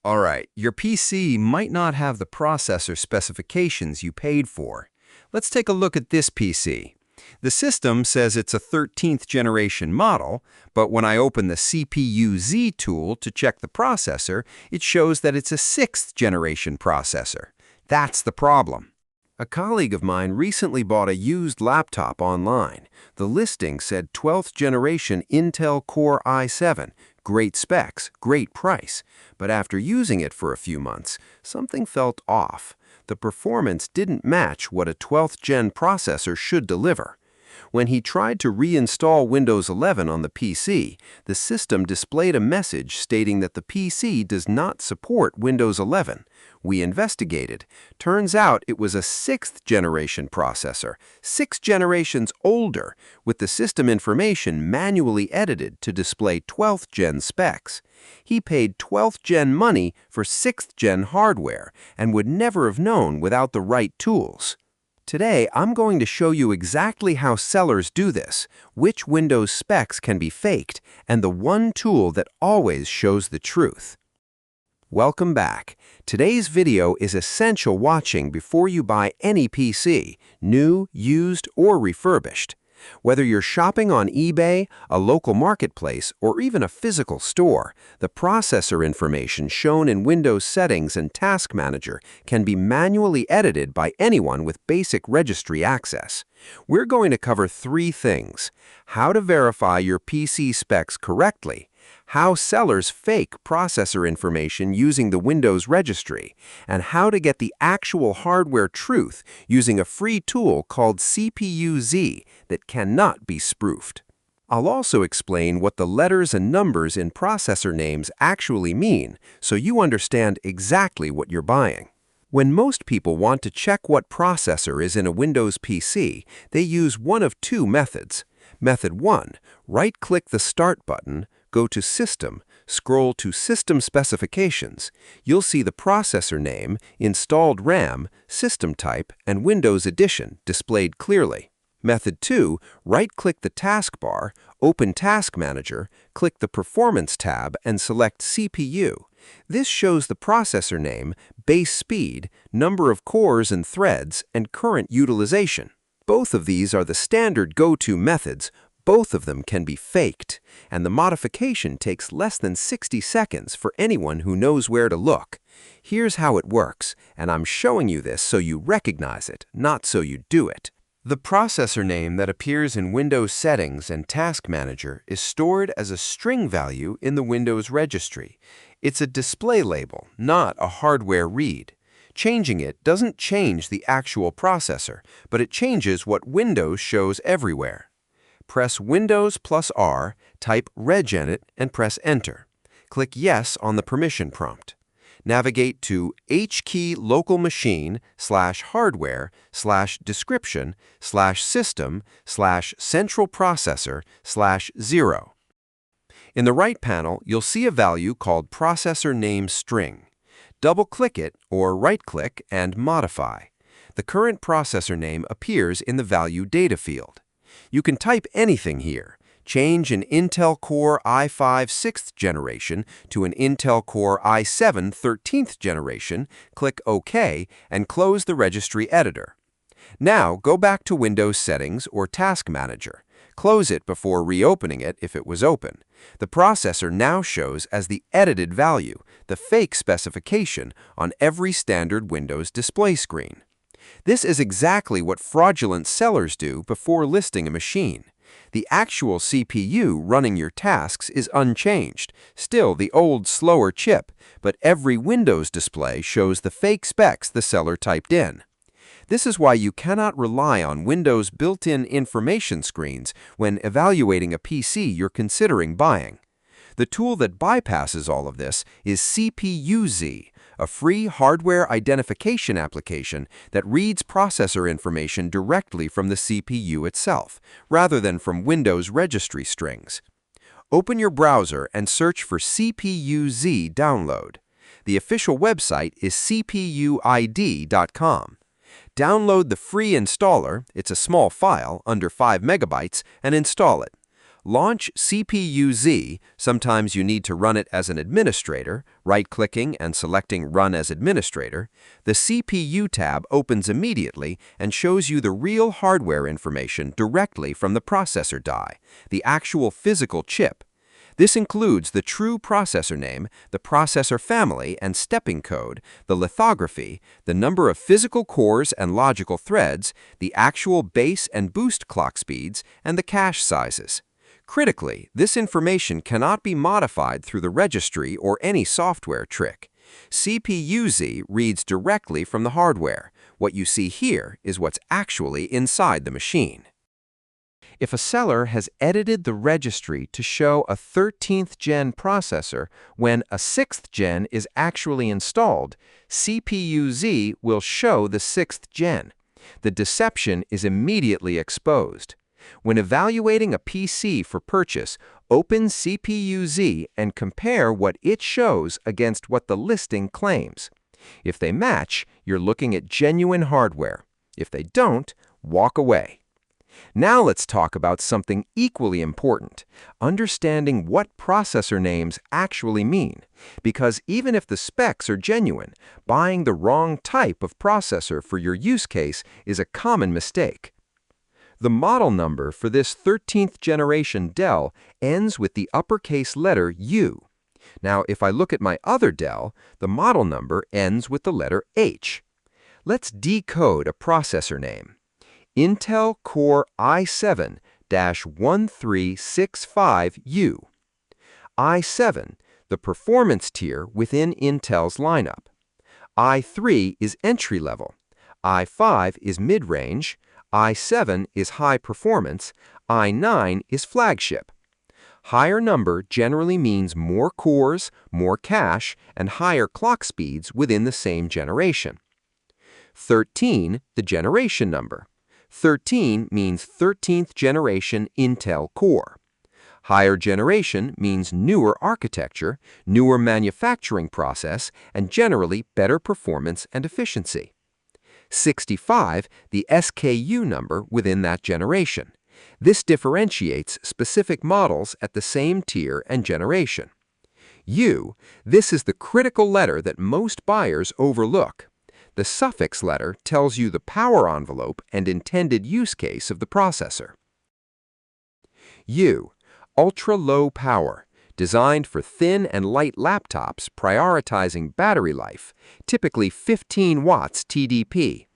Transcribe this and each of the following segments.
Alright, your PC might not have the processor specifications you paid for. Let's take a look at this PC. The system says it's a 13th generation model, but when I open the CPU-Z tool to check the processor, it shows that it's a 6th generation processor. That's the problem. A colleague of mine recently bought a used laptop online. The listing said 12th generation Intel Core i7, great specs, great price. But after using it for a few months, something felt off. The performance didn't match what a 12th gen processor should deliver. When he tried to reinstall Windows 11 on the PC, the system displayed a message stating that the PC does not support Windows 11. We investigated. Turns out it was a 6th generation processor, 6 generations older, with the system information manually edited to display 12th gen specs. He paid 12th gen money for 6th gen hardware and would never have known without the right tools. Today, I'm going to show you exactly how sellers do this, which Windows specs can be faked, and the one tool that always shows the truth. Welcome back. Today's video is essential watching before you buy any PC, new, used, or refurbished. Whether you're shopping on eBay, a local marketplace, or even a physical store, the processor information shown in Windows Settings and Task Manager can be manually edited by anyone with basic registry access. We're going to cover three things: how to verify your PC specs correctly, how sellers fake processor information using the Windows Registry, and how to get the actual hardware truth using a free tool called CPU-Z that cannot be spoofed. I'll also explain what the letters and numbers in processor names actually mean, so you understand exactly what you're buying. When most people want to check what processor is in a Windows PC, they use one of two methods. Method 1, right-click the Start button, go to System, scroll to System Specifications. You'll see the processor name, installed RAM, system type, and Windows Edition displayed clearly. Method 2, right-click the taskbar, open Task Manager, click the Performance tab, and select CPU. This shows the processor name, base speed, number of cores and threads, and current utilization. Both of these are the standard go-to methods. Both of them can be faked, and the modification takes less than 60 seconds for anyone who knows where to look. Here's how it works, and I'm showing you this so you recognize it, not so you do it. The processor name that appears in Windows Settings and Task Manager is stored as a string value in the Windows Registry. It's a display label, not a hardware read. Changing it doesn't change the actual processor, but it changes what Windows shows everywhere. Press Windows plus R, type reg in it, and press Enter. Click Yes on the permission prompt. Navigate to HKey local machine /hardware /description /system /central processor /0. In the right panel, you'll see a value called processor name string. Double-click it or right-click and modify. The current processor name appears in the value data field. You can type anything here. Change an Intel Core i5 6th generation to an Intel Core i7 13th generation, click OK, and close the registry editor. Now go back to Windows Settings or Task Manager. Close it before reopening it if it was open. The processor now shows as the edited value, the fake specification, on every standard Windows display screen. This is exactly what fraudulent sellers do before listing a machine. The actual CPU running your tasks is unchanged, still the old, slower chip, but every Windows display shows the fake specs the seller typed in. This is why you cannot rely on Windows' built-in information screens when evaluating a PC you're considering buying. The tool that bypasses all of this is CPU-Z, a free hardware identification application that reads processor information directly from the CPU itself, rather than from Windows registry strings. Open your browser and search for CPU-Z download. The official website is cpuid.com. Download the free installer, it's a small file, under 5 megabytes, and install it. Launch CPU-Z, sometimes you need to run it as an administrator, right-clicking and selecting Run as Administrator. The CPU tab opens immediately and shows you the real hardware information directly from the processor die, the actual physical chip. This includes the true processor name, the processor family and stepping code, the lithography, the number of physical cores and logical threads, the actual base and boost clock speeds, and the cache sizes. Critically, this information cannot be modified through the registry or any software trick. CPU-Z reads directly from the hardware. What you see here is what's actually inside the machine. If a seller has edited the registry to show a 13th gen processor when a 6th gen is actually installed, CPU-Z will show the 6th gen. The deception is immediately exposed. When evaluating a PC for purchase, open CPU-Z and compare what it shows against what the listing claims. If they match, you're looking at genuine hardware. If they don't, walk away. Now let's talk about something equally important, understanding what processor names actually mean. Because even if the specs are genuine, buying the wrong type of processor for your use case is a common mistake. The model number for this 13th generation Dell ends with the uppercase letter U. Now, if I look at my other Dell, the model number ends with the letter H. Let's decode a processor name. Intel Core i7-1365U. i7, the performance tier within Intel's lineup. i3 is entry-level. i5 is mid-range. i7 is high performance, i9 is flagship. Higher number generally means more cores, more cache, and higher clock speeds within the same generation. 13, the generation number. 13 means 13th generation Intel Core. Higher generation means newer architecture, newer manufacturing process, and generally better performance and efficiency. 65, the SKU number within that generation. This differentiates specific models at the same tier and generation. U, this is the critical letter that most buyers overlook. The suffix letter tells you the power envelope and intended use case of the processor. U, ultra-low power, designed for thin and light laptops prioritizing battery life, typically 15 watts TDP.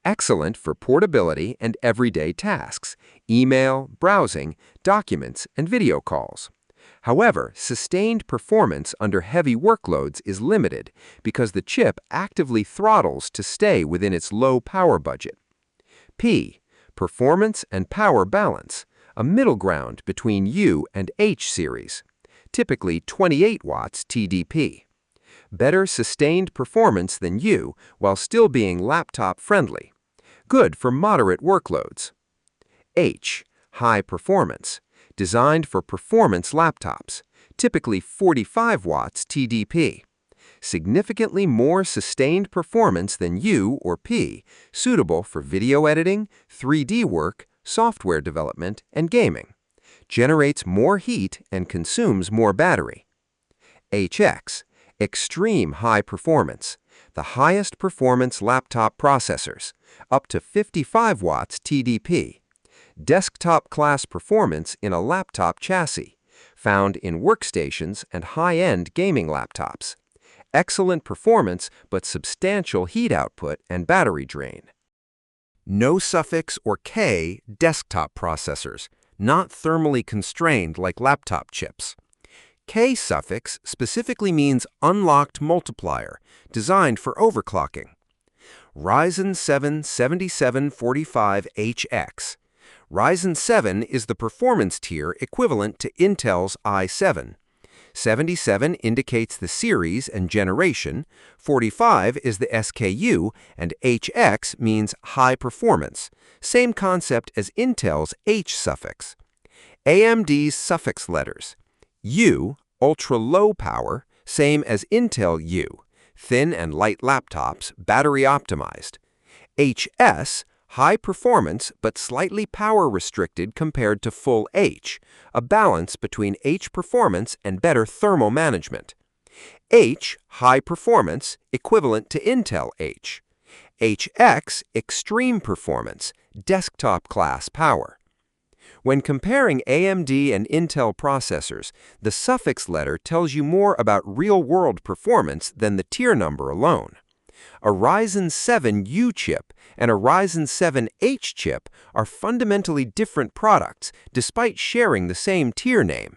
Excellent for portability and everyday tasks, email, browsing, documents, and video calls. However, sustained performance under heavy workloads is limited because the chip actively throttles to stay within its low power budget. P, performance and power balance, a middle ground between U and H series, typically 28 watts TDP. Better sustained performance than U while still being laptop friendly. Good for moderate workloads. H, high performance, designed for performance laptops, typically 45 watts TDP. Significantly more sustained performance than U or P, suitable for video editing, 3D work, software development, and gaming. Generates more heat and consumes more battery. HX, extreme high performance, the highest performance laptop processors, up to 55 watts TDP. Desktop class performance in a laptop chassis, found in workstations and high-end gaming laptops. Excellent performance but substantial heat output and battery drain. No suffix or K desktop processors, not thermally constrained like laptop chips. K suffix specifically means unlocked multiplier, designed for overclocking. Ryzen 7 7745HX. Ryzen 7 is the performance tier equivalent to Intel's i7. 77 indicates the series and generation, 45 is the SKU, and HX means high performance, same concept as Intel's H suffix. AMD's suffix letters. U, ultra-low power, same as Intel U, thin and light laptops, battery optimized. HS, high performance but slightly power restricted compared to full H, a balance between H performance and better thermal management. H, high performance, equivalent to Intel H. HX, extreme performance, desktop class power. When comparing AMD and Intel processors, the suffix letter tells you more about real-world performance than the tier number alone. A Ryzen 7 U chip and a Ryzen 7 H chip are fundamentally different products despite sharing the same tier name.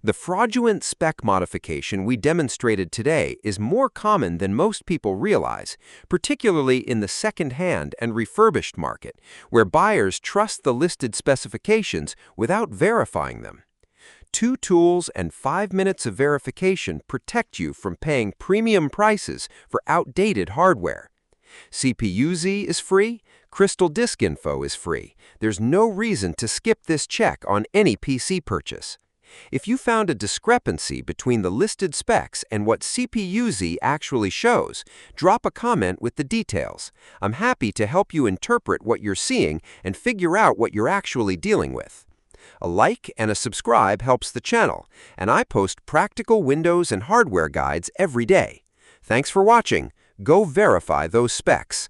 The fraudulent spec modification we demonstrated today is more common than most people realize, particularly in the second-hand and refurbished market, where buyers trust the listed specifications without verifying them. 2 tools and 5 minutes of verification protect you from paying premium prices for outdated hardware. CPU-Z is free, Crystal Disk Info is free. There's no reason to skip this check on any PC purchase. If you found a discrepancy between the listed specs and what CPU-Z actually shows, drop a comment with the details. I'm happy to help you interpret what you're seeing and figure out what you're actually dealing with. A like and a subscribe helps the channel, and I post practical Windows and hardware guides every day. Thanks for watching. Go verify those specs.